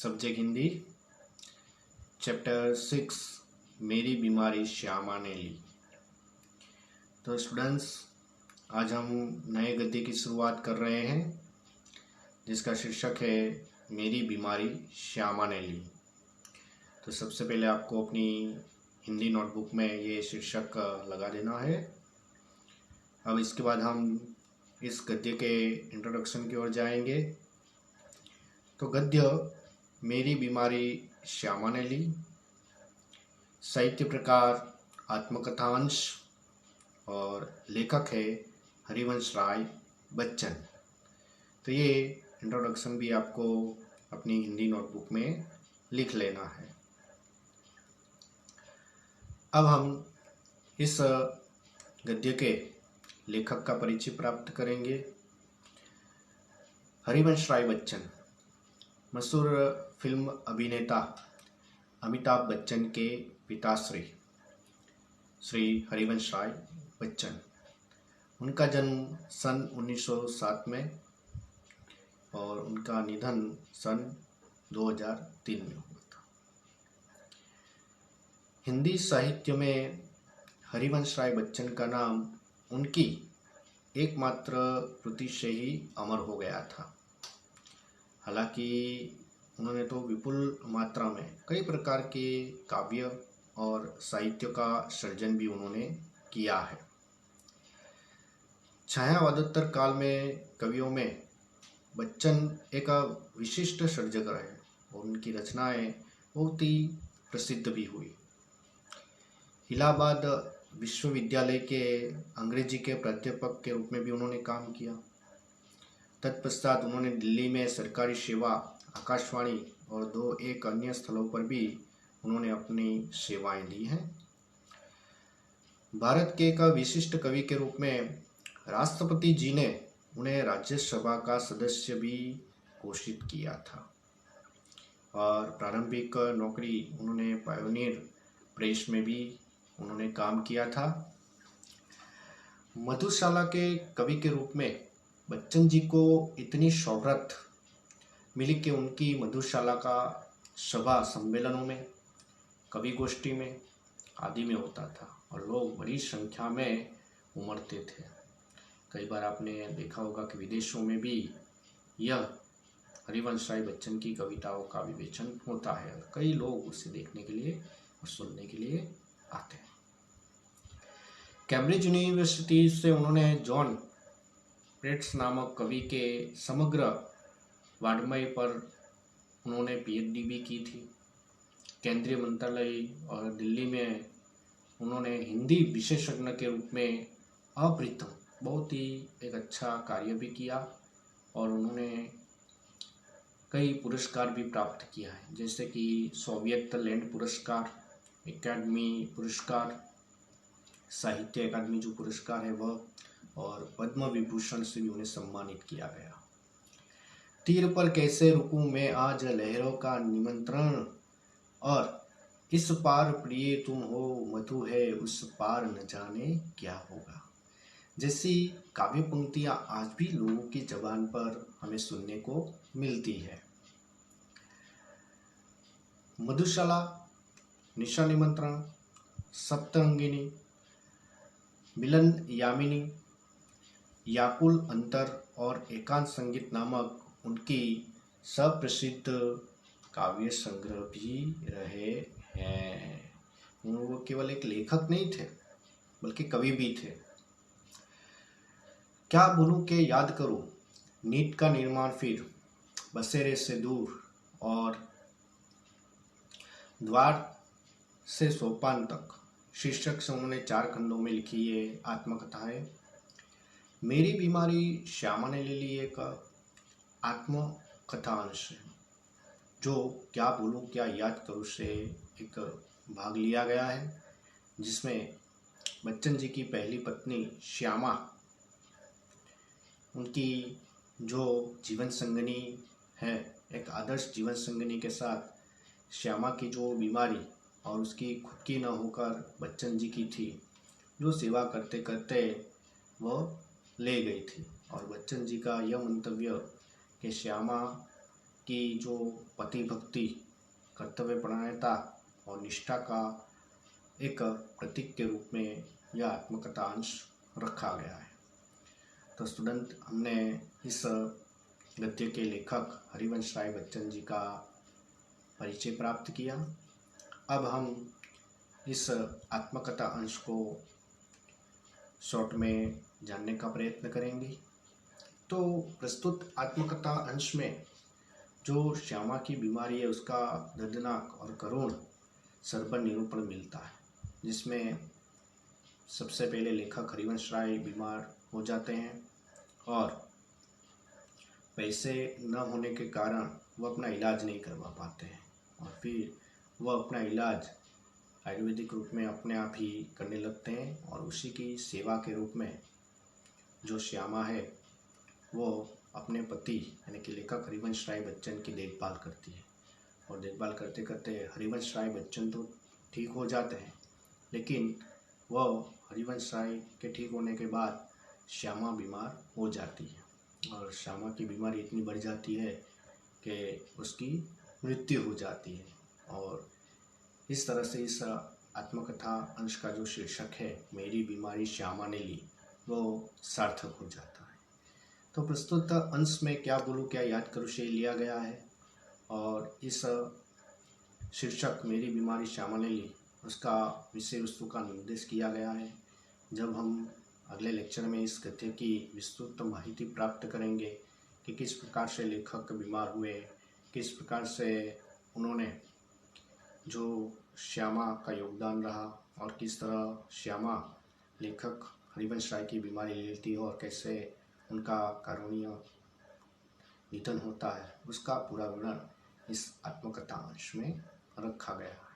Subject Hindi. Chapter 6 मेरी बीमारी श्यामा ने ली। तो स्टूडेंट्स, आज हम नए गद्य की शुरुआत कर रहे हैं जिसका शीर्षक है मेरी बीमारी श्यामा ने ली। तो सबसे पहले आपको अपनी हिंदी नोटबुक में ये शीर्षक लगा देना है। अब इसके बाद हम इस गद्य के इंट्रोडक्शन की ओर जाएंगे। तो गद्य मेरी बीमारी श्यामा ने ली, साहित्य प्रकार आत्मकथांश और लेखक है हरिवंश राय बच्चन। तो ये इंट्रोडक्शन भी आपको अपनी हिंदी नोटबुक में लिख लेना है। अब हम इस गद्य के लेखक का परिचय प्राप्त करेंगे। हरिवंश राय बच्चन मशहूर फिल्म अभिनेता अमिताभ बच्चन के पिताश्री श्री हरिवंश राय बच्चन। उनका जन्म सन 1907 में और उनका निधन सन 2003 में हुआ था। हिंदी साहित्य में हरिवंश राय बच्चन का नाम उनकी एकमात्र कृति से ही अमर हो गया था। हालांकि उन्होंने तो विपुल मात्रा में कई प्रकार के काव्य और साहित्य का सृजन भी उन्होंने किया है। छायावादोत्तर काल में कवियों में बच्चन एक विशिष्ट सर्जक रहे और उनकी रचनाएं बहुत ही प्रसिद्ध भी हुई। इलाहाबाद विश्वविद्यालय के अंग्रेजी के प्राध्यापक के रूप में भी उन्होंने काम किया। तत्पश्चात उन्होंने दिल्ली में सरकारी सेवा, आकाशवाणी और एक अन्य स्थलों पर भी उन्होंने अपनी सेवाएं दी हैं। भारत के एक विशिष्ट कवि के रूप में राष्ट्रपति जी ने उन्हें राज्यसभा का सदस्य भी घोषित किया था और प्रारंभिक नौकरी उन्होंने पायोनियर प्रेस में भी उन्होंने काम किया था। मधुशाला के कवि के रूप में बच्चन जी को इतनी शोहरत मिली कि उनकी मधुशाला का सभा सम्मेलनों में, कवि गोष्ठी में आदि में होता था और लोग बड़ी संख्या में उमड़ते थे। कई बार आपने देखा होगा कि विदेशों में भी यह हरिवंश राय बच्चन की कविताओं का विवेचन होता है और कई लोग उसे देखने के लिए और सुनने के लिए आते हैं। कैम्ब्रिज यूनिवर्सिटी से उन्होंने जॉन प्रेट्स नामक कवि के समग्र वाङ्मय पर उन्होंने पीएचडी भी की थी। केंद्रीय मंत्रालय और दिल्ली में उन्होंने हिंदी विशेषज्ञ के रूप में अप्रतिम बहुत ही एक अच्छा कार्य भी किया और उन्होंने कई पुरस्कार भी प्राप्त किया है, जैसे कि सोवियत लैंड पुरस्कार, एकेडमी पुरस्कार, साहित्य अकादमी जो पुरस्कार है वह, और पद्म विभूषण से भी उन्हें सम्मानित किया गया। तीर पर कैसे रुकूं मैं आज लहरों का निमंत्रण, और इस पार प्रिय तुम हो मधु है उस पार न जाने क्या होगा, जैसी काव्य पंक्तियां आज भी लोगों की जबान पर हमें सुनने को मिलती है। मधुशाला, निशा निमंत्रण, सप्तरंगिनी, मिलन यामिनी, याकुल अंतर और एकांत संगीत नामक उनकी सप्रसिद्ध काव्य संग्रह भी रहे हैं। वो केवल एक लेखक नहीं थे बल्कि कवि भी थे। क्या भूलूं के याद करूं, नीट का निर्माण फिर, बसेरे से दूर और द्वार से सोपान तक शीर्षक से उन्होंने 4 खंडों में लिखी ये आत्मकथा है। मेरी बीमारी श्यामा ने ले ली एक आत्मकथांश है जो क्या भूलूं क्या याद करूं से एक भाग लिया गया है, जिसमें बच्चन जी की पहली पत्नी श्यामा, उनकी जो जीवन संगनी है, एक आदर्श जीवन संगनी के साथ श्यामा की जो बीमारी और उसकी खुद की न होकर बच्चन जी की थी, जो सेवा करते करते वह ले गई थी। और बच्चन जी का यह मंतव्य कि श्यामा कि जो पति भक्ति, कर्तव्यपरायणता और निष्ठा का एक प्रतीक के रूप में यह आत्मकथा अंश रखा गया है। तो स्टूडेंट, हमने इस गद्य के लेखक हरिवंश राय बच्चन जी का परिचय प्राप्त किया। अब हम इस आत्मकथा अंश को शॉर्ट में जानने का प्रयत्न करेंगे। तो प्रस्तुत आत्मकथा अंश में जो श्यामा की बीमारी है उसका दर्दनाक और करुण सरबर निरूपण मिलता है, जिसमें सबसे पहले लेखक हरिवंश राय बीमार हो जाते हैं और पैसे न होने के कारण वह अपना इलाज नहीं करवा पाते हैं और फिर वह अपना इलाज आयुर्वेदिक रूप में अपने आप ही करने लगते हैं और उसी की सेवा के रूप में जो श्यामा है वो अपने पति यानी कि लेखक हरिवंश राय बच्चन की देखभाल करती है और देखभाल करते करते हरिवंश राय बच्चन तो ठीक हो जाते हैं, लेकिन वह हरिवंश राय के ठीक होने के बाद श्यामा बीमार हो जाती है और श्यामा की बीमारी इतनी बढ़ जाती है कि उसकी मृत्यु हो जाती है। और इस तरह से इस आत्मकथा अंश का जो शीर्षक है, मेरी बीमारी श्यामा ने ली, वो सार्थक हो जाता है। तो प्रस्तुत अंश में क्या बोलूँ क्या याद करूँ से लिया गया है और इस शीर्षक मेरी बीमारी श्यामा ने ली उसका विषय वस्तु का निर्देश किया गया है। जब हम अगले लेक्चर में इस गद्य की विस्तृत माहिती प्राप्त करेंगे कि किस प्रकार से लेखक बीमार हुए, किस प्रकार से उन्होंने जो श्यामा का योगदान रहा और किस तरह श्यामा लेखक हरिवंश राय की बीमारी ले लेती है और कैसे उनका कारुण्य निधन होता है, उसका पूरा विवरण इस आत्मकथा अंश में रखा गया है।